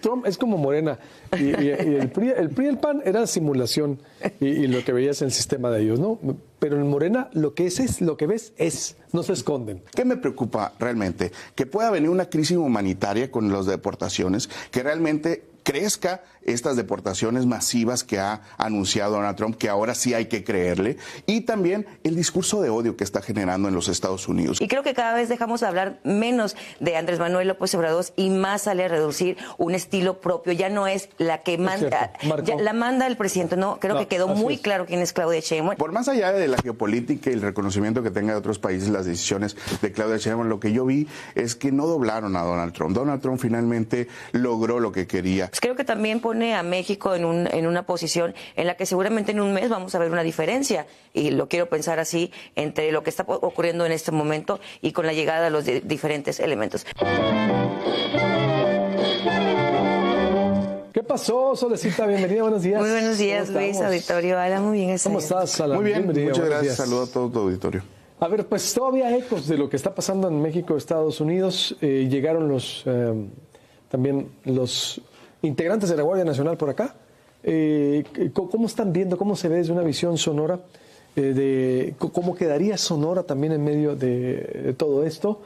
Trump es como Morena y el PRI y el PAN era simulación y lo que veías en el sistema de ellos, ¿no? Pero en Morena lo que es, lo que ves es, no se esconden. ¿Qué me preocupa realmente? Que pueda venir una crisis humanitaria con las deportaciones, que realmente crezca estas deportaciones masivas que ha anunciado Donald Trump, que ahora sí hay que creerle, y también el discurso de odio que está generando en los Estados Unidos. Y creo que cada vez dejamos de hablar menos de Andrés Manuel López Obrador y más sale a reducir un estilo propio. Ya no es la que manda, ya la manda el presidente, no, creo que quedó muy claro quién es Claudia Sheinbaum. Por más allá de la geopolítica y el reconocimiento que tenga de otros países las decisiones de Claudia Sheinbaum, lo que yo vi es que no doblaron a Donald Trump. Donald Trump finalmente logró lo que quería. Pues creo que también pone a México en una posición en la que seguramente en un mes vamos a ver una diferencia, y lo quiero pensar así, entre lo que está ocurriendo en este momento y con la llegada de los diferentes elementos. ¿Qué pasó, Solecita? Bienvenida, buenos días. Muy buenos días, Luis, auditorio. Hola, muy bien. ¿Cómo estás, Alan? Muy bien, bienvenida, muchas gracias. Días. Saludo a todo tu auditorio. A ver, pues todavía ecos de lo que está pasando en México, Estados Unidos. Llegaron también los integrantes de la Guardia Nacional por acá. ¿Cómo están viendo, cómo se ve desde una visión sonora de cómo quedaría Sonora también en medio de todo esto?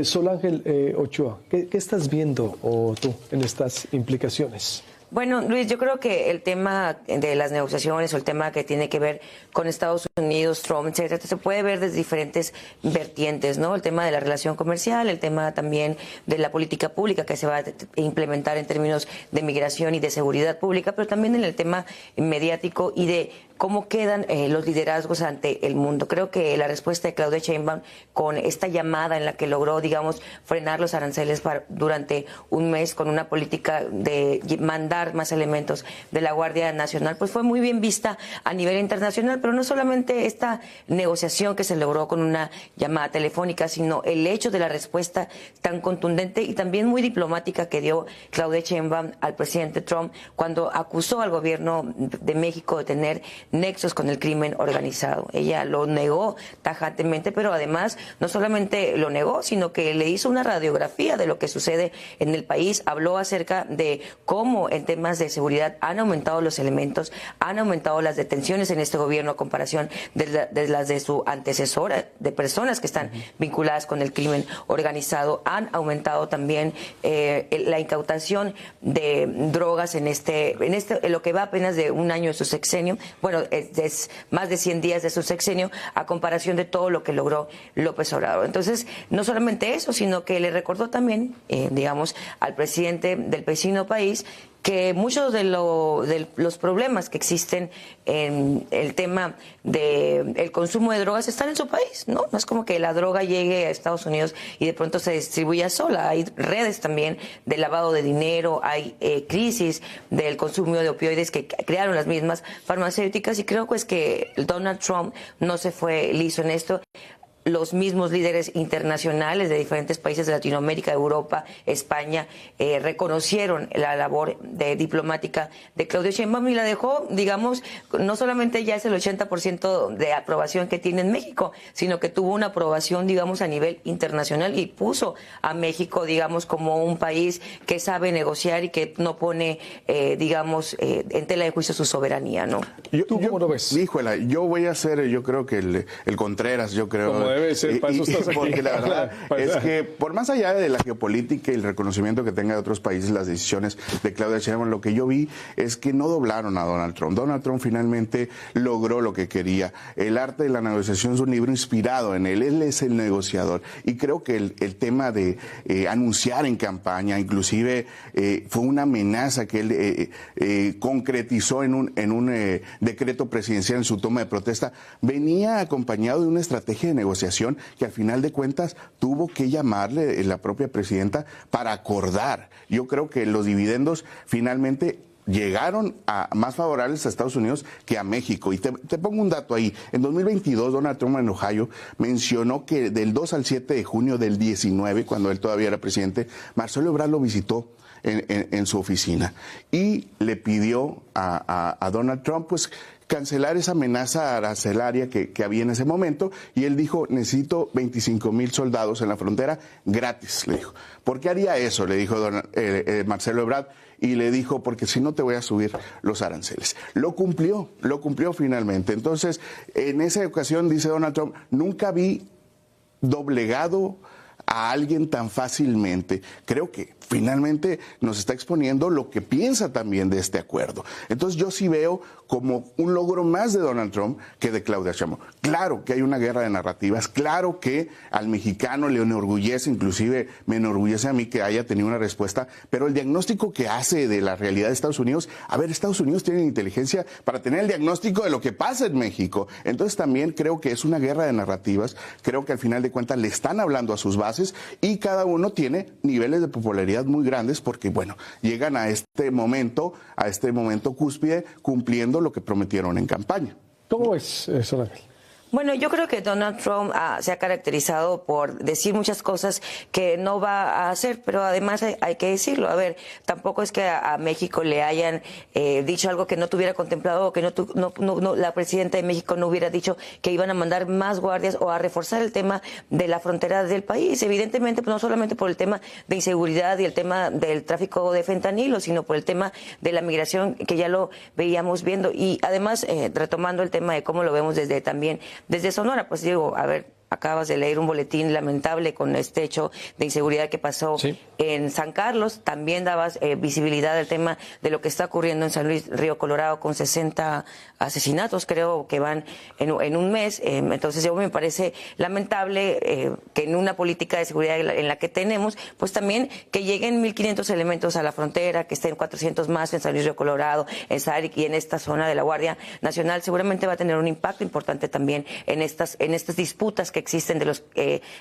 Sol Ángel Ochoa, ¿qué estás viendo tú en estas implicaciones? Bueno, Luis, yo creo que el tema de las negociaciones o el tema que tiene que ver con Estados Unidos, Trump, etcétera, se puede ver desde diferentes vertientes, ¿no? El tema de la relación comercial, el tema también de la política pública que se va a implementar en términos de migración y de seguridad pública, pero también en el tema mediático y de cómo quedan los liderazgos ante el mundo. Creo que la respuesta de Claudia Sheinbaum con esta llamada en la que logró, digamos, frenar los aranceles durante un mes con una política de mandar más elementos de la Guardia Nacional, pues fue muy bien vista a nivel internacional, pero no solamente esta negociación que se logró con una llamada telefónica, sino el hecho de la respuesta tan contundente y también muy diplomática que dio Claudia Sheinbaum al presidente Trump cuando acusó al gobierno de México de tener nexos con el crimen organizado. Ella lo negó tajantemente, pero además no solamente lo negó, sino que le hizo una radiografía de lo que sucede en el país, habló acerca de cómo en temas de seguridad han aumentado los elementos, han aumentado las detenciones en este gobierno a comparación de las de su antecesora, de personas que están vinculadas con el crimen organizado, han aumentado también la incautación de drogas en lo que va apenas de un año de su sexenio, bueno, es más de 100 días de su sexenio a comparación de todo lo que logró López Obrador. Entonces, no solamente eso, sino que le recordó también, digamos, al presidente del vecino país que muchos de los problemas que existen en el tema del consumo de drogas están en su país, ¿no? No es como que la droga llegue a Estados Unidos y de pronto se distribuya sola. Hay redes también de lavado de dinero, hay crisis del consumo de opioides que crearon las mismas farmacéuticas, y creo pues que Donald Trump no se fue liso en esto. Los mismos líderes internacionales de diferentes países de Latinoamérica, Europa, España, reconocieron la labor diplomática de Claudia Sheinbaum y la dejó, digamos, no solamente ya es el 80% de aprobación que tiene en México, sino que tuvo una aprobación, digamos, a nivel internacional y puso a México, digamos, como un país que sabe negociar y que no pone, digamos, en tela de juicio su soberanía, ¿no? ¿Tú cómo lo ves? Híjole, yo voy a ser, yo creo que el Contreras, yo creo. Como debe ser, para eso estás aquí. Porque la verdad es que por más allá de la geopolítica y el reconocimiento que tenga de otros países las decisiones de Claudia Sheinbaum, lo que yo vi es que no doblaron a Donald Trump. Donald Trump finalmente logró lo que quería. El arte de la negociación es un libro inspirado en él es el negociador. Y creo que el tema de anunciar en campaña, inclusive fue una amenaza que él concretizó en un decreto presidencial en su toma de protesta, venía acompañado de una estrategia de negociación que al final de cuentas tuvo que llamarle la propia presidenta para acordar. Yo creo que los dividendos finalmente llegaron a más favorables a Estados Unidos que a México. Y te pongo un dato ahí. En 2022, Donald Trump en Ohio mencionó que del 2 al 7 de junio del 19, cuando él todavía era presidente, Marcelo Ebrard lo visitó en su oficina y le pidió a Donald Trump, pues, cancelar esa amenaza arancelaria que había en ese momento, y él dijo: necesito 25,000 soldados en la frontera gratis, le dijo. ¿Por qué haría eso?, le dijo Marcelo Ebrard, y le dijo, porque si no te voy a subir los aranceles. Lo cumplió finalmente. Entonces, en esa ocasión, dice Donald Trump, nunca vi doblegado a alguien tan fácilmente. Creo que finalmente nos está exponiendo lo que piensa también de este acuerdo. Entonces yo sí veo como un logro más de Donald Trump que de Claudia Sheinbaum. Claro que hay una guerra de narrativas, claro que al mexicano le enorgullece, inclusive me enorgullece a mí que haya tenido una respuesta, pero el diagnóstico que hace de la realidad de Estados Unidos, a ver, Estados Unidos tiene inteligencia para tener el diagnóstico de lo que pasa en México. Entonces también creo que es una guerra de narrativas, creo que al final de cuentas le están hablando a sus bases y cada uno tiene niveles de popularidad muy grandes porque, bueno, llegan a este momento cúspide cumpliendo lo que prometieron en campaña. ¿Cómo es eso, Ángel? Bueno, yo creo que Donald Trump se ha caracterizado por decir muchas cosas que no va a hacer, pero además hay que decirlo. A ver, tampoco es que a México le hayan dicho algo que no tuviera contemplado o que la presidenta de México no hubiera dicho que iban a mandar más guardias o a reforzar el tema de la frontera del país. Evidentemente, pues no solamente por el tema de inseguridad y el tema del tráfico de fentanilo, sino por el tema de la migración que ya lo veíamos viendo. Y además, retomando el tema de cómo lo vemos desde Sonora, pues digo, a ver, acabas de leer un boletín lamentable con este hecho de inseguridad que pasó en San Carlos. También dabas visibilidad al tema de lo que está ocurriendo en San Luis Río Colorado con 60 asesinatos, creo que van en un mes. Entonces yo me parece lamentable que en una política de seguridad en la que tenemos, pues también que lleguen 1.500 elementos a la frontera, que estén 400 más en San Luis Río Colorado, en Sáric y en esta zona de la Guardia Nacional, seguramente va a tener un impacto importante también en estas disputas que existen de los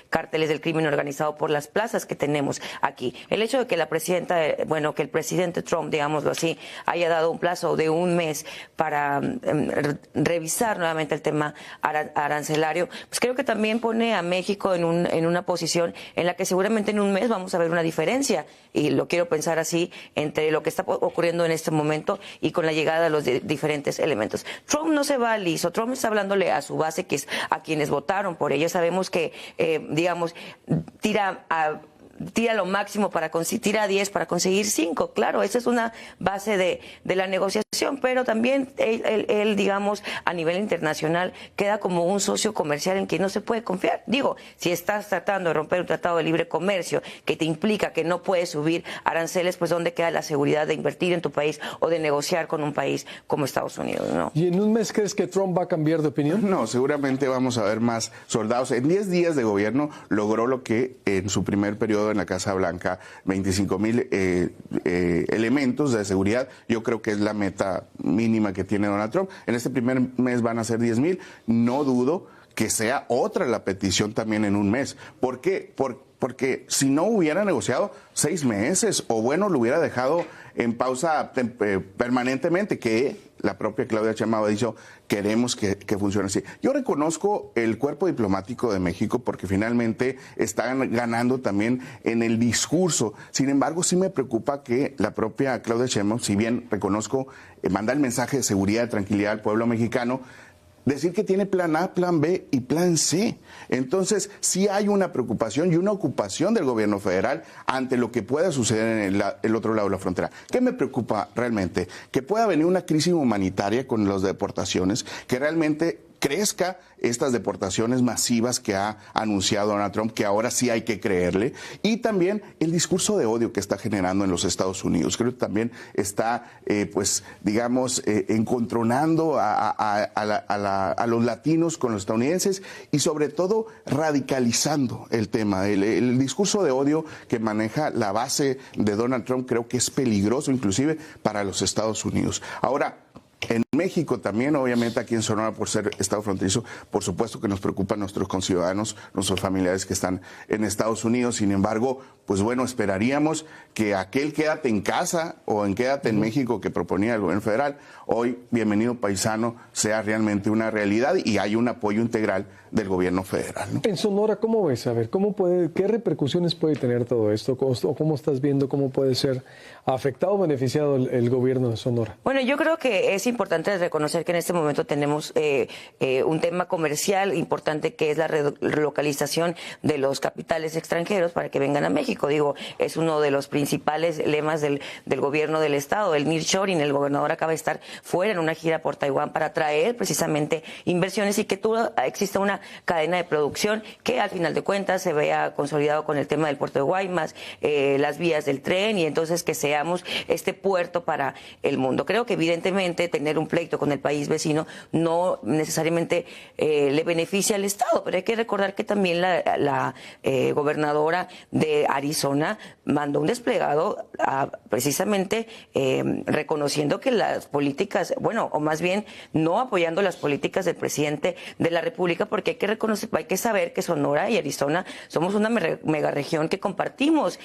cárteles del crimen organizado por las plazas que tenemos aquí. El hecho de que que el presidente Trump, digámoslo así, haya dado un plazo de un mes para revisar nuevamente el tema arancelario, pues creo que también pone a México en una posición en la que seguramente en un mes vamos a ver una diferencia, y lo quiero pensar así, entre lo que está ocurriendo en este momento y con la llegada de los diferentes elementos. Trump no se va liso, Trump está hablándole a su base, que es a quienes votaron por ellos. Sabemos que, tira lo máximo tira 10 para conseguir 5. Claro, esa es una base de la negociación, pero también él, digamos, a nivel internacional queda como un socio comercial en quien no se puede confiar. Digo, si estás tratando de romper un tratado de libre comercio que te implica que no puedes subir aranceles, pues ¿dónde queda la seguridad de invertir en tu país o de negociar con un país como Estados Unidos, no? ¿Y en un mes crees que Trump va a cambiar de opinión? No, seguramente vamos a ver más soldados. En 10 días de gobierno logró lo que en su primer periodo en la Casa Blanca, 25,000 elementos de seguridad. Yo creo que es la meta mínima que tiene Donald Trump. En este primer mes van a ser 10,000. No dudo que sea otra la petición también en un mes. ¿Por qué? Porque si no hubiera negociado 6 meses, o bueno, lo hubiera dejado en pausa permanentemente, que la propia Claudia Sheinbaum ha dicho, queremos que funcione así. Yo reconozco el cuerpo diplomático de México porque finalmente están ganando también en el discurso. Sin embargo, sí me preocupa que la propia Claudia Sheinbaum, si bien reconozco, manda el mensaje de seguridad y tranquilidad al pueblo mexicano, decir que tiene plan A, plan B y plan C. Entonces, sí hay una preocupación y una ocupación del gobierno federal ante lo que pueda suceder en el otro lado de la frontera. ¿Qué me preocupa realmente? Que pueda venir una crisis humanitaria con las deportaciones, que realmente crezca estas deportaciones masivas que ha anunciado Donald Trump, que ahora sí hay que creerle, y también el discurso de odio que está generando en los Estados Unidos. Creo que también está, encontronando a los latinos con los estadounidenses y sobre todo radicalizando el tema. El discurso de odio que maneja la base de Donald Trump creo que es peligroso inclusive para los Estados Unidos. Ahora, en México también, obviamente aquí en Sonora, por ser estado fronterizo, por supuesto que nos preocupan nuestros conciudadanos, nuestros familiares que están en Estados Unidos. Sin embargo, pues bueno, esperaríamos que aquel quédate en casa o en quédate en México que proponía el gobierno federal, hoy, bienvenido paisano, sea realmente una realidad y hay un apoyo integral del gobierno federal, ¿no? En Sonora, ¿cómo ves? A ver, ¿qué repercusiones puede tener todo esto? ¿O cómo estás viendo cómo puede ser afectado o beneficiado el gobierno de Sonora? Bueno, yo creo que es importante importante reconocer que en este momento tenemos un tema comercial importante que es la relocalización de los capitales extranjeros para que vengan a México. Digo, es uno de los principales lemas del gobierno del estado, el nearshoring. El gobernador acaba de estar fuera en una gira por Taiwán para atraer precisamente inversiones y que exista una cadena de producción que al final de cuentas se vea consolidado con el tema del puerto de Guaymas, las vías del tren, y entonces que seamos este puerto para el mundo. Creo que evidentemente tener un pleito con el país vecino no necesariamente le beneficia al Estado, pero hay que recordar que también la gobernadora de Arizona mandó un desplegado precisamente reconociendo que las políticas, bueno, o más bien no apoyando las políticas del presidente de la República, porque hay que reconocer, hay que saber que Sonora y Arizona somos una megaregión que compartimos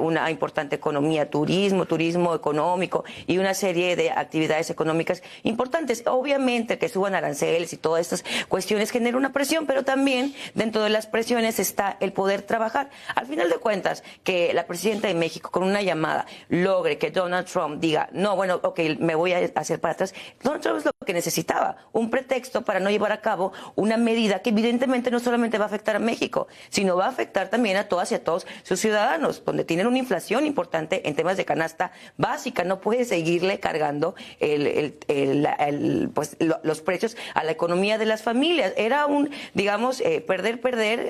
una importante economía, turismo económico y una serie de actividades económicas importantes. Obviamente que suban aranceles y todas estas cuestiones genera una presión, pero también dentro de las presiones está el poder trabajar. Al final de cuentas, que la presidenta de México con una llamada logre que Donald Trump diga, no, bueno, ok, me voy a hacer para atrás. Donald Trump es lo que necesitaba, un pretexto para no llevar a cabo una medida que evidentemente no solamente va a afectar a México, sino va a afectar también a todas y a todos sus ciudadanos, donde tienen una inflación importante en temas de canasta básica. No puede seguirle cargando los precios a la economía de las familias. Era un, digamos, perder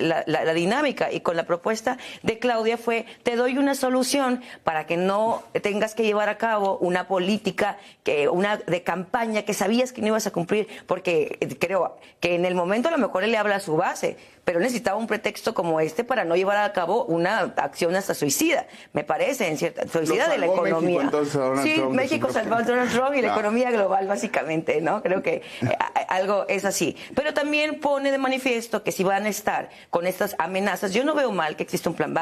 la dinámica, y con la propuesta de Claudia fue, te doy una solución para que no tengas que llevar a cabo una política de campaña que sabías que no ibas a cumplir, porque creo que en el momento a lo mejor él le habla a su base, pero necesitaba un pretexto como este para no llevar a cabo una acción hasta suicida, me parece, en cierta suicida de la economía. México salvó a Donald Trump y la economía global, básicamente, ¿no? Creo que algo es así. Pero también pone de manifiesto que si van a estar con estas amenazas, yo no veo mal que exista un plan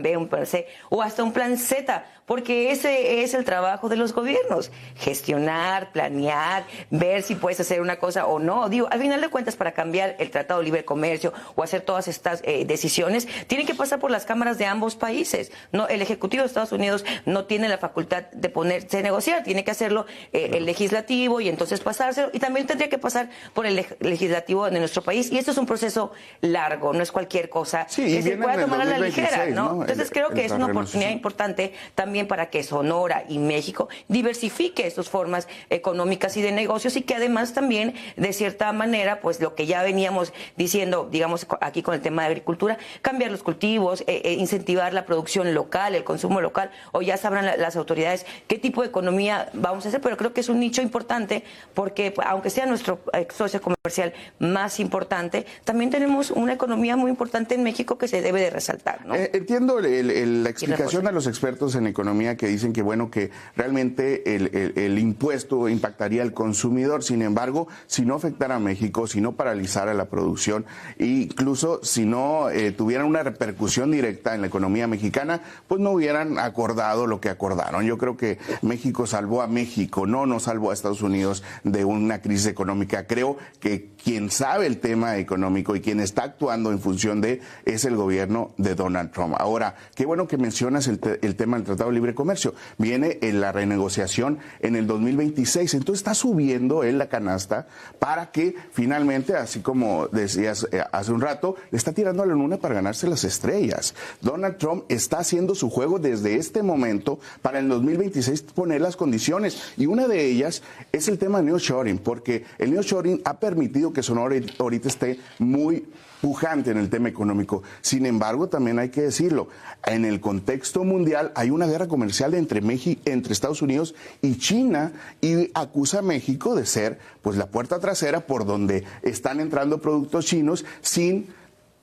B, un plan C o hasta un plan Z, porque ese es el trabajo de los gobiernos, gestionar, planear, ver si puedes hacer una cosa o no. Digo, al final de cuentas, para cambiar el Tratado de Libre Comercio o hacer todas estas decisiones, tienen que pasar por las cámaras de ambos países. No, el Ejecutivo de Estados Unidos no tiene la facultad de ponerse a negociar, tiene que hacerlo el Legislativo y entonces pasárselo, y también tendría que pasar por el Legislativo de nuestro país, y esto es un proceso largo, no es cualquier cosa que se pueda tomar a la ligera, ¿no? Entonces creo que es una oportunidad importante también para que Sonora y México diversifique sus formas económicas y de negocios, y que además también, de cierta manera, pues lo que ya veníamos diciendo, digamos, aquí con el tema de agricultura, cambiar los cultivos, incentivar la producción local, el consumo local, o ya sabrán las autoridades qué tipo de economía vamos a hacer, pero creo que es un nicho importante porque, aunque sea nuestro socio comercial más importante, también tenemos una economía muy importante en México que se debe de resaltar, ¿no? Entiendo la explicación de los expertos en economía que dicen que, bueno, que realmente el impuesto impactaría al consumidor. Sin embargo, si no afectara a México, si no paralizara la producción, e incluso si no tuvieran una repercusión directa en la economía mexicana, pues no hubieran acordado lo que acordaron. Yo creo que México salvó a México, no salvó a Estados Unidos de una crisis económica. Creo que quien sabe el tema económico y quien está actuando en función de es el gobierno de Donald Trump. Ahora, qué bueno que mencionas el tema del Tratado de Libre Comercio. Viene en la renegociación en el 2026, entonces está subiendo él la canasta para que finalmente, así como decías hace un rato, le está tirando a la luna para ganarse las estrellas. Donald Trump está haciendo su juego desde este momento para el 2026 poner las condiciones, y una de ellas es el tema de nearshoring, porque el nearshoring ha permitido que Sonora ahorita esté muy pujante en el tema económico. Sin embargo, también hay que decirlo, en el contexto mundial hay una guerra comercial entre Estados Unidos y China, y acusa a México de ser pues la puerta trasera por donde están entrando productos chinos sin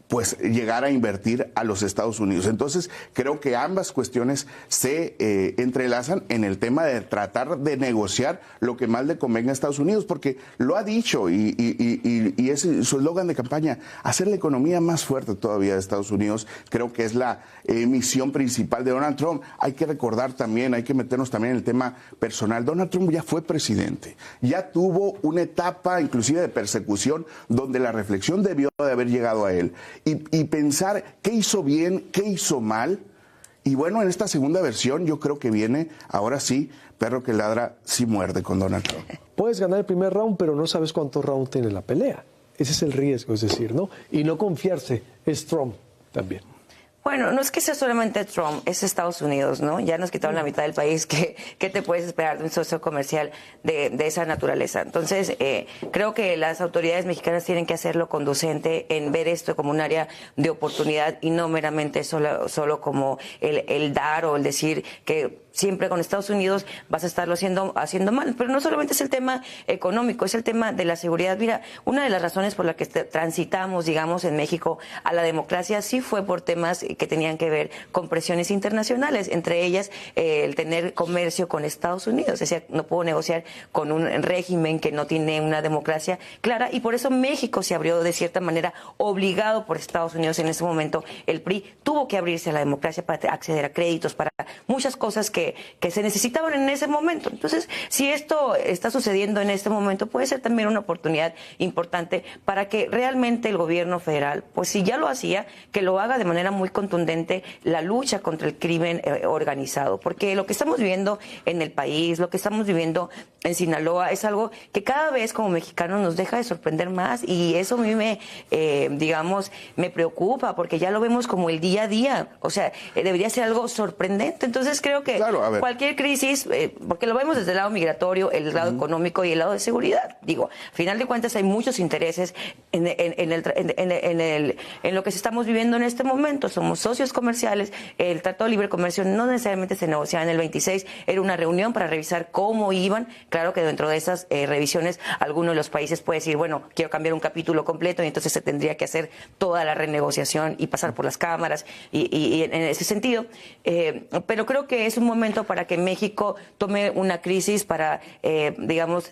pues llegar a invertir a los Estados Unidos. Entonces, creo que ambas cuestiones se entrelazan en el tema de tratar de negociar lo que más le convenga a Estados Unidos, porque lo ha dicho y es su eslogan de campaña, hacer la economía más fuerte todavía de Estados Unidos. Creo que es la misión principal de Donald Trump. Hay que recordar también, hay que meternos también en el tema personal. Donald Trump ya fue presidente, ya tuvo una etapa inclusive de persecución donde la reflexión debió de haber llegado a él. Y pensar qué hizo bien, qué hizo mal, Y bueno, en esta segunda versión yo creo que viene, ahora sí, perro que ladra sí muerde con Donald Trump. Puedes ganar el primer round, pero no sabes cuántos rounds tiene la pelea. Ese es el riesgo, es decir, ¿no? Y no confiarse, es Trump también. Bueno, no es que sea solamente Trump, es Estados Unidos, ¿no? Ya nos quitaron la mitad del país. ¿Qué te puedes esperar de un socio comercial de esa naturaleza? Entonces, creo que las autoridades mexicanas tienen que hacerlo conducente en ver esto como un área de oportunidad y no meramente solo como el dar o el decir que siempre con Estados Unidos vas a estarlo haciendo mal. Pero no solamente es el tema económico, es el tema de la seguridad. Mira, una de las razones por la que transitamos, digamos, en México a la democracia sí fue por temas que tenían que ver con presiones internacionales, entre ellas el tener comercio con Estados Unidos. Decía, no puedo negociar con un régimen que no tiene una democracia clara, y por eso México se abrió de cierta manera obligado por Estados Unidos en ese momento. El PRI tuvo que abrirse a la democracia para acceder a créditos, para muchas cosas que se necesitaban en ese momento. Entonces, si esto está sucediendo en este momento, puede ser también una oportunidad importante para que realmente el gobierno federal, pues si ya lo hacía, que lo haga de manera muy contundente la lucha contra el crimen organizado. Porque lo que estamos viviendo en el país, lo que estamos viviendo en Sinaloa, es algo que cada vez como mexicanos nos deja de sorprender más, y eso a mí me preocupa, porque ya lo vemos como el día a día. O sea, debería ser algo sorprendente. Entonces creo que cualquier crisis, porque lo vemos desde el lado migratorio, el lado económico y el lado de seguridad. Digo, al final de cuentas hay muchos intereses en lo que estamos viviendo en este momento. Somos socios comerciales. El Tratado de Libre Comercio no necesariamente se negociaba en el 26, era una reunión para revisar cómo iban. Claro que dentro de esas revisiones, alguno de los países puede decir, bueno, quiero cambiar un capítulo completo, y entonces se tendría que hacer toda la renegociación y pasar por las cámaras y en ese sentido. Pero creo que es un momento para que México tome una crisis para, digamos,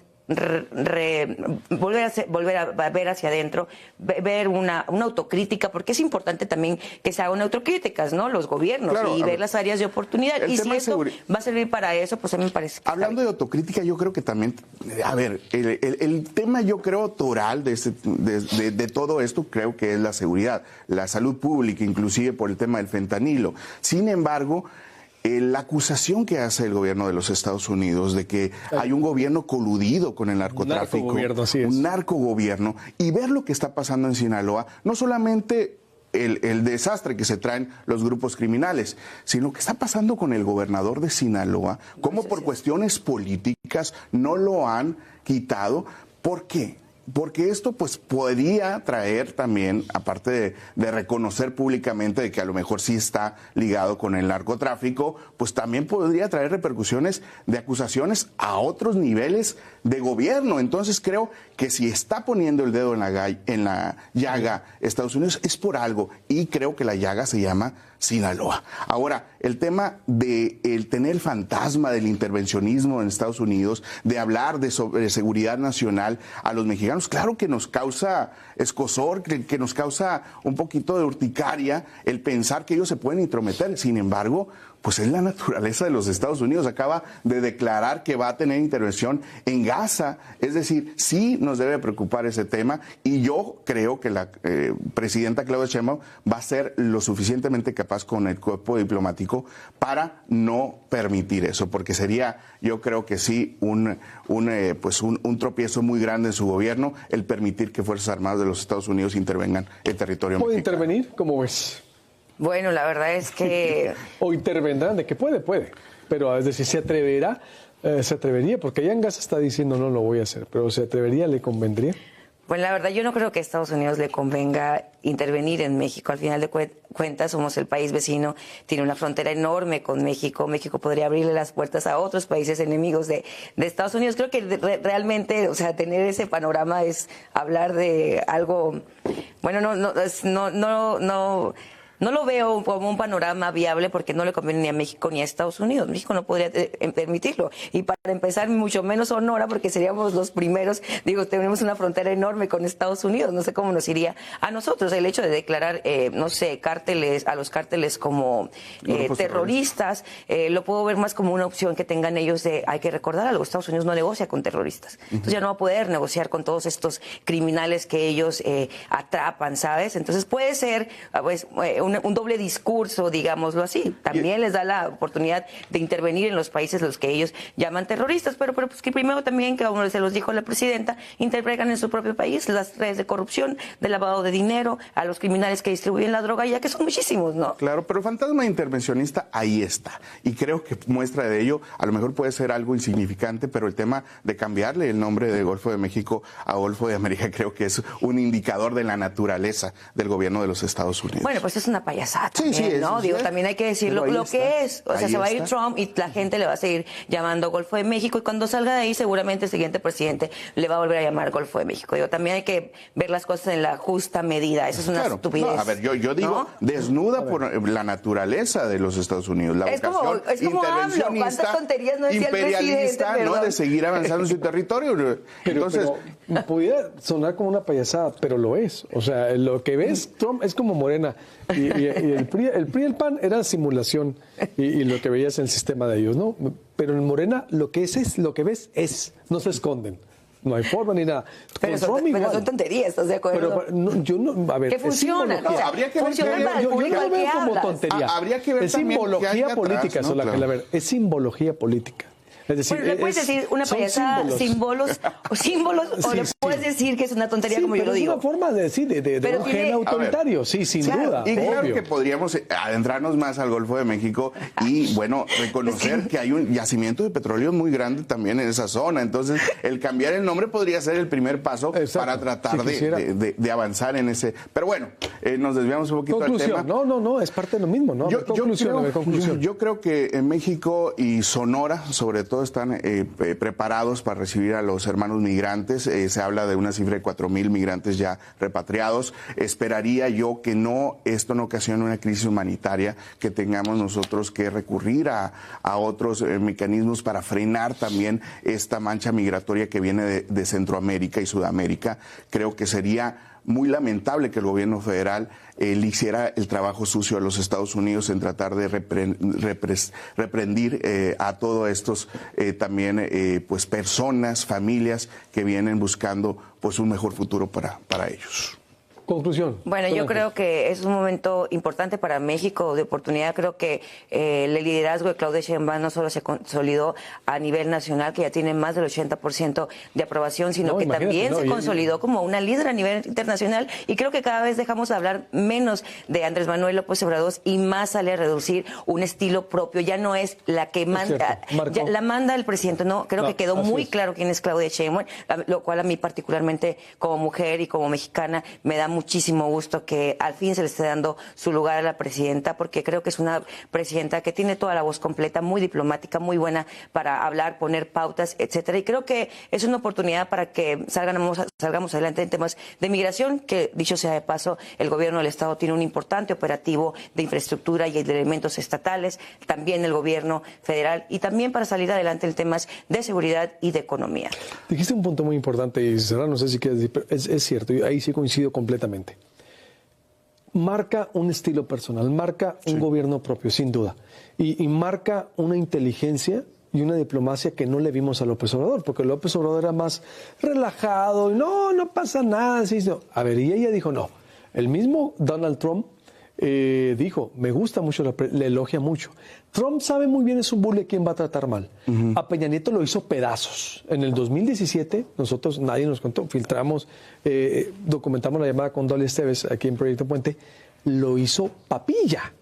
volver a ver hacia adentro, ver una autocrítica, porque es importante también que se hagan autocríticas, ¿no? Los gobiernos, y ver las áreas de oportunidad. Y si esto va a servir para eso, pues a mí me parece que hablando de autocrítica, yo creo que también, a ver, el tema, yo creo, toral de todo esto, creo que es la seguridad, la salud pública, inclusive por el tema del fentanilo. Sin embargo, la acusación que hace el gobierno de los Estados Unidos de que hay un gobierno coludido con el narcotráfico, un narcogobierno, y ver lo que está pasando en Sinaloa, no solamente el desastre que se traen los grupos criminales, sino que está pasando con el gobernador de Sinaloa, como por cuestiones políticas no lo han quitado. ¿Por qué? Porque esto pues podría traer también, aparte de reconocer públicamente de que a lo mejor sí está ligado con el narcotráfico, pues también podría traer repercusiones de acusaciones a otros niveles de gobierno. Entonces creo que si está poniendo el dedo en la llaga Estados Unidos es por algo, y creo que la llaga se llama Sinaloa. Ahora, el tema de tener el fantasma del intervencionismo en Estados Unidos, de hablar sobre seguridad nacional a los mexicanos, claro que nos causa escozor, que nos causa un poquito de urticaria el pensar que ellos se pueden intrometer. Sin embargo, pues es la naturaleza de los Estados Unidos. Acaba de declarar que va a tener intervención en Gaza. Es decir, sí nos debe preocupar ese tema, y yo creo que la presidenta Claudia Sheinbaum va a ser lo suficientemente capaz con el cuerpo diplomático para no permitir eso, porque sería, yo creo que sí, un tropiezo muy grande en su gobierno el permitir que Fuerzas Armadas de los Estados Unidos intervengan en territorio mexicano. ¿Puede intervenir? ¿Cómo ves? Bueno, la verdad es que... O intervendrán, de que puede. Pero es decir, se atrevería, porque allá en Gaza está diciendo no lo voy a hacer, pero se atrevería, ¿le convendría? Pues la verdad, yo no creo que a Estados Unidos le convenga intervenir en México. Al final de cuentas, somos el país vecino, tiene una frontera enorme con México. México podría abrirle las puertas a otros países enemigos de Estados Unidos. Creo que realmente, o sea, tener ese panorama es hablar de algo, bueno, no lo veo como un panorama viable, porque no le conviene ni a México ni a Estados Unidos. México no podría permitirlo. Y para empezar, mucho menos Sonora, porque seríamos los primeros. Digo, tenemos una frontera enorme con Estados Unidos. No sé cómo nos iría a nosotros el hecho de declarar, a los cárteles como terroristas. Lo puedo ver más como una opción que tengan ellos hay que recordar algo. Estados Unidos no negocia con terroristas. Entonces ya no va a poder negociar con todos estos criminales que ellos atrapan, ¿sabes? Entonces puede ser, pues, un doble discurso, digámoslo así. También les da la oportunidad de intervenir en los países los que ellos llaman terroristas, pero pues que primero también, que como se los dijo la presidenta, intervengan en su propio país las redes de corrupción, de lavado de dinero, a los criminales que distribuyen la droga, ya que son muchísimos, ¿no? Claro, pero el fantasma intervencionista ahí está. Y creo que muestra de ello, a lo mejor puede ser algo insignificante, pero el tema de cambiarle el nombre de Golfo de México a Golfo de América creo que es un indicador de la naturaleza del gobierno de los Estados Unidos. Bueno, pues es una payasada Sí, también, sí, ¿no? Digo, también hay que decirlo lo que es. O sea, Ahí se va a ir está. Trump y la gente le va a seguir llamando Golfo de México, y cuando salga de ahí seguramente el siguiente presidente le va a volver a llamar Golfo de México. Digo, también hay que ver las cosas en la justa medida. Eso es una estupidez. No, a ver, yo digo, ¿no? desnuda por la naturaleza de los Estados Unidos, la Es como vocación AMLO. intervencionista, ¿Cuántas tonterías no decía el imperialista, presidente? ¿no? Perdón. De seguir avanzando en su territorio. Entonces, pero pudiera sonar como una payasada, pero lo es. O sea, lo que ves, Trump es como Morena. Y el PRI y el PAN era simulación. Y lo que veías en el sistema de ellos, ¿no? Pero en Morena lo que es lo que ves es. No se esconden. No hay forma ni nada. Pero son tonterías, ¿estás de acuerdo? Pero no, yo no, a ver, que funciona. No, habría que ver funciona que- para el yo público lo al que veo como hablas. tontería. Habría que ver es también qué hay simbología atrás, política, ¿no? Sola, Claro. a ver, es simbología política. Es decir, Bueno, le puedes decir una son payasada, símbolos, o Sí, le puedes decir que es una tontería, Sí, como yo pero lo es digo. una forma de decir, de Pero un tiene- gen A ver, autoritario, sí, sin claro, duda, y claro obvio. que podríamos adentrarnos más al Golfo de México y, bueno, reconocer que hay un yacimiento de petróleo muy grande también en esa zona. Entonces, el cambiar el nombre podría ser el primer paso Exacto. para tratar Si quisiera. de avanzar en ese. Pero bueno, nos desviamos un poquito del Conclusión, tema. no, es parte de lo mismo, ¿no? Conclusión. Yo creo que en México y Sonora, sobre todo, están preparados para recibir a los hermanos migrantes. Se habla de una cifra de 4,000 migrantes ya repatriados. Esperaría yo que esto no ocasione una crisis humanitaria, que tengamos nosotros que recurrir a otros mecanismos para frenar también esta mancha migratoria que viene de Centroamérica y Sudamérica. Creo que sería muy lamentable que el gobierno federal le hiciera el trabajo sucio a los Estados Unidos en tratar de reprendir a todos estos también pues personas, familias que vienen buscando pues un mejor futuro para ellos. Conclusión. Bueno, yo creo que es un momento importante para México de oportunidad. Creo que el liderazgo de Claudia Sheinbaum no solo se consolidó a nivel nacional, que ya tiene más del 80% de aprobación, sino que también se consolidó como una líder a nivel internacional. Y creo que cada vez dejamos de hablar menos de Andrés Manuel López Obrador y más sale a reducir un estilo propio. Ya no es la que manda, la manda el presidente. No, creo que quedó muy claro quién es Claudia Sheinbaum, lo cual a mí particularmente como mujer y como mexicana me da muchísimo gusto que al fin se le esté dando su lugar a la presidenta, porque creo que es una presidenta que tiene toda la voz completa, muy diplomática, muy buena para hablar, poner pautas, etcétera. Y creo que es una oportunidad para que salgamos adelante en temas de migración, que dicho sea de paso, el gobierno del Estado tiene un importante operativo de infraestructura y de elementos estatales, también el gobierno federal, y también para salir adelante en temas de seguridad y de economía. Dijiste un punto muy importante, y Serrano, no sé si quieres decir, pero es cierto, y ahí sí coincido completamente. Marca un estilo personal, marca un gobierno propio, sin duda, y marca una inteligencia y una diplomacia que no le vimos a López Obrador, porque López Obrador era más relajado, y no pasa nada. Así, no. A ver, y ella dijo no. El mismo Donald Trump dijo, me gusta mucho, le elogia mucho. Trump sabe muy bien, es un bully, quién va a tratar mal. A Peña Nieto lo hizo pedazos. En el 2017, nosotros, nadie nos contó, filtramos, documentamos la llamada con Dolly Esteves aquí en Proyecto Puente, lo hizo papilla.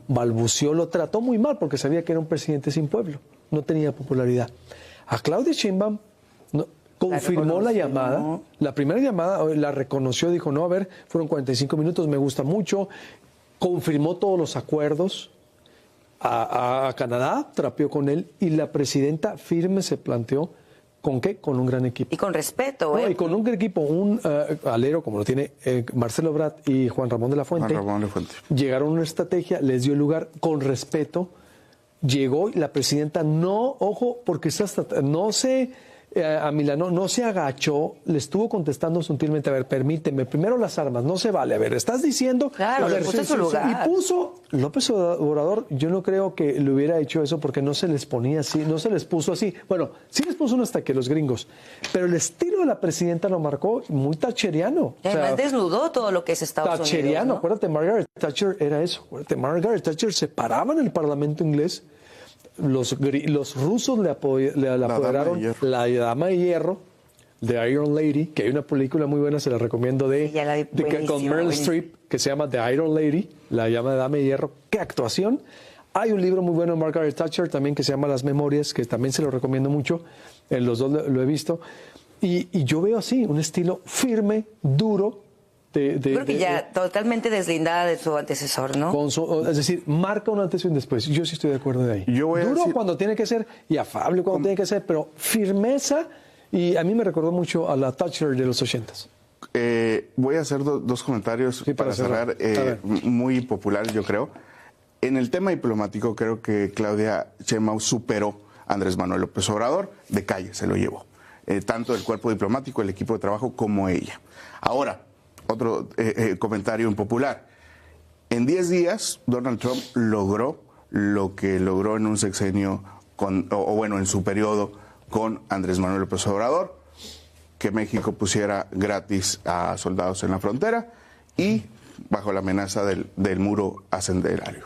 Balbuceó, lo trató muy mal porque sabía que era un presidente sin pueblo, no tenía popularidad. A Claudia Sheinbaum confirmó la llamada, la primera llamada la reconoció, dijo, no, a ver, fueron 45 minutos, me gusta mucho, confirmó todos los acuerdos a Canadá, trapeó con él, y la presidenta firme se planteó, ¿con qué? Con un gran equipo. Y con respeto, y con un gran equipo, un alero como lo tiene Marcelo Ebrard y Juan Ramón de la Fuente. Llegaron a una estrategia, les dio lugar con respeto, llegó y la presidenta no, ojo, porque no se a Milano, no se agachó, le estuvo contestando sutilmente, a ver, permíteme, primero las armas, no se vale, a ver, estás diciendo... Claro, a ver, le puso en su lugar. Y puso, López Obrador, yo no creo que le hubiera hecho eso porque no se les ponía así, no se les puso así. Bueno, sí les puso uno hasta que los gringos, pero el estilo de la presidenta lo marcó muy thatcheriano. Y además desnudó todo lo que es Estados thatcheriano, Unidos, ¿no? Acuérdate, Margaret Thatcher era eso, acuérdate, Margaret Thatcher se paraba en el Parlamento inglés. Los rusos le apoderaron la Dama de Hierro, The Iron Lady, que hay una película muy buena, se la recomiendo, con Meryl Streep, que se llama The Iron Lady, la llama Dama de Hierro. ¡Qué actuación! Hay un libro muy bueno de Margaret Thatcher también que se llama Las Memorias, que también se lo recomiendo mucho. Los dos lo he visto. Y yo veo así, un estilo firme, duro. Creo que ya totalmente deslindada de su antecesor, ¿no? Es decir, marca un antes y un después. Yo sí estoy de acuerdo de ahí. Duro cuando tiene que ser y afable cuando tiene que ser, pero firmeza. Y a mí me recordó mucho a la Thatcher de los 80s. Voy a hacer dos comentarios para cerrar, muy populares, yo creo. En el tema diplomático, creo que Claudia Sheinbaum superó a Andrés Manuel López Obrador, de calle se lo llevó. Tanto el cuerpo diplomático, el equipo de trabajo, como ella. Ahora, otro comentario impopular. En 10 días, Donald Trump logró lo que logró en un sexenio, en su periodo con Andrés Manuel López Obrador, que México pusiera gratis a soldados en la frontera y bajo la amenaza del muro ascenderario.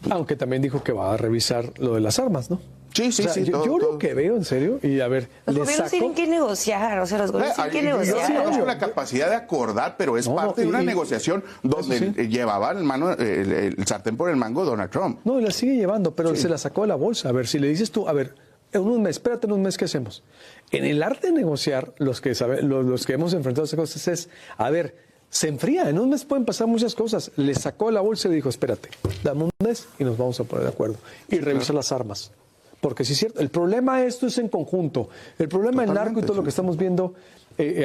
Aunque también dijo que va a revisar lo de las armas, ¿no? Sí. Yo lo que veo, en serio, y a ver, los gobiernos tienen que negociar, o sea, los gobiernos tienen que negociar. Yo tengo la capacidad de acordar, pero es parte de una negociación donde llevaba el sartén por el mango Donald Trump. No, y la sigue llevando, pero se la sacó de la bolsa. A ver, si le dices tú, a ver, en un mes, espérate en un mes, ¿qué hacemos? En el arte de negociar, los que hemos enfrentado esas cosas es, a ver, se enfría, en un mes pueden pasar muchas cosas. Le sacó de la bolsa y dijo, espérate, dame un mes y nos vamos a poner de acuerdo. Y revisa las armas. Porque sí es cierto, el problema esto es en conjunto. El problema del narco y todo lo que estamos viendo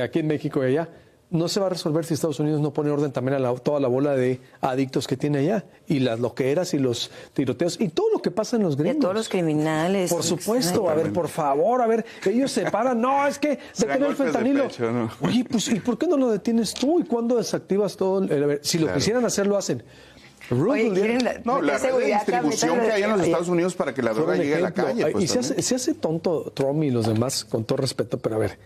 aquí en México y allá, no se va a resolver si Estados Unidos no pone orden también a toda la bola de adictos que tiene allá. Y las loqueras y los tiroteos y todo lo que pasa en los gringos. De todos los criminales. Por supuesto, a ver, por favor, a ver, ellos se paran. No, es que detener el fentanilo. Pecho, ¿no? Oye, pues, ¿y por qué no lo detienes tú? ¿Y cuándo desactivas todo? A ver, si lo quisieran hacer, lo hacen. Oye, la red de distribución que hay en los Estados Unidos para que la droga llegue a la calle. Pues, y se hace tonto Trump y los demás, con todo respeto, pero a ver,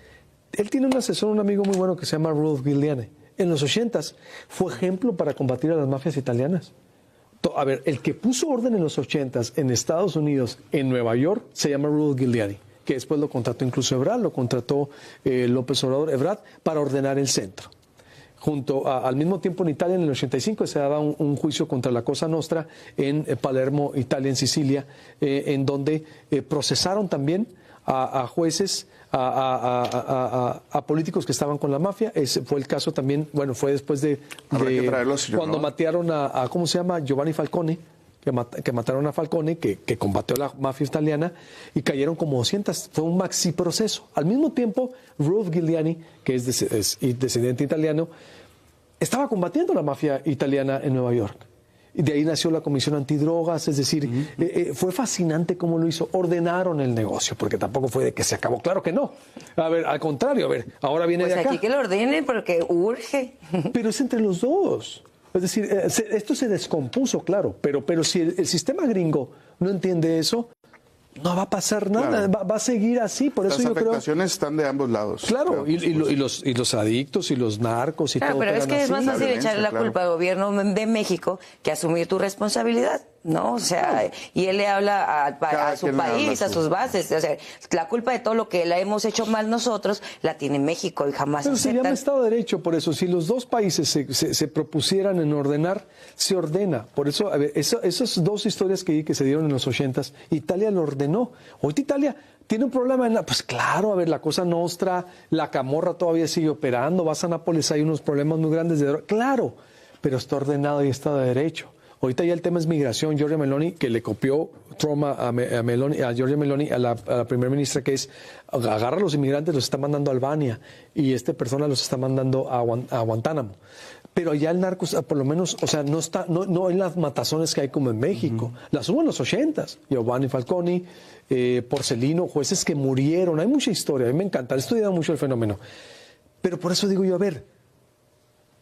él tiene un asesor, un amigo muy bueno que se llama Rudolph Giuliani. En los 80s fue ejemplo para combatir a las mafias italianas. A ver, el que puso orden en los 80s en Estados Unidos, en Nueva York, se llama Rudolph Giuliani, que después lo contrató incluso Ebrard, lo contrató López Obrador, Ebrard, para ordenar el centro. Al mismo tiempo en Italia, en el 85, se daba un juicio contra la Cosa Nostra en Palermo, Italia, en Sicilia, en donde procesaron también a jueces, a políticos que estaban con la mafia. Ese fue el caso también, bueno, fue después de cuando mataron a ¿cómo se llama? Giovanni Falcone, que mataron a Falcone, que combatió la mafia italiana, y cayeron como 200. Fue un maxi proceso. Al mismo tiempo, Rudolph Giuliani, que es descendiente italiano, estaba combatiendo la mafia italiana en Nueva York. Y de ahí nació la Comisión Antidrogas, es decir, fue fascinante cómo lo hizo. Ordenaron el negocio, porque tampoco fue de que se acabó. Claro que no. A ver, al contrario, a ver, ahora viene pues de acá. Aquí que lo ordenen porque urge. Pero es entre los dos. Es decir, esto se descompuso, claro, pero si el sistema gringo no entiende eso, no va a pasar nada, claro. va a seguir así. Por eso Las yo creo. Las afectaciones están de ambos lados. Claro, y los adictos y los narcos y claro, todo. Pero es que es más fácil echarle la culpa al gobierno de México que asumir tu responsabilidad, ¿no? O sea, y él le habla a su país, a sus bases. O sea, la culpa de todo lo que la hemos hecho mal nosotros la tiene México y jamás. Pero se llama Estado de Derecho, por eso. Si los dos países se propusieran en ordenar, se ordena. Por eso, a ver, esas dos historias que se dieron en los 80s, Italia lo ordenó. Ahorita Italia tiene un problema pues claro, a ver, la Cosa Nostra, la Camorra todavía sigue operando, vas a Nápoles, hay unos problemas muy grandes de droga. Claro, pero está ordenado y está de derecho. Ahorita ya el tema es migración. Giorgia Meloni, que le copió Trump a Giorgia Meloni, a la primera ministra, que es agarra a los inmigrantes, los está mandando a Albania y esta persona los está mandando a Guantánamo. Pero allá el narco, por lo menos, o sea, no en las matazones que hay como en México. Las hubo en los 80s. Giovanni Falcone, Porcelino, jueces que murieron. Hay mucha historia. A mí me encanta. He estudiado mucho el fenómeno. Pero por eso digo yo, a ver,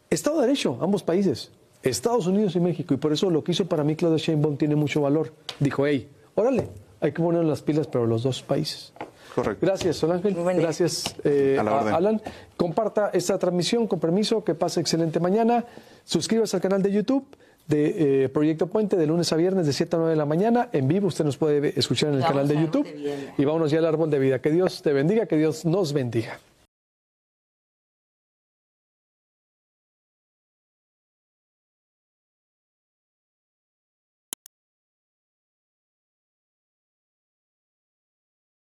Estado de Derecho, ambos países, Estados Unidos y México. Y por eso lo que hizo para mí Claudia Sheinbaum tiene mucho valor. Dijo, hey, órale, hay que poner las pilas, pero los dos países. Correcto. Gracias, Sol Ángel. Gracias, Alan. Comparta esta transmisión, con permiso, que pase excelente mañana. Suscríbase al canal de YouTube de Proyecto Puente de lunes a viernes de 7 a 9 de la mañana. En vivo usted nos puede escuchar en el canal de YouTube. Y vámonos ya al árbol de vida. Que Dios te bendiga, que Dios nos bendiga.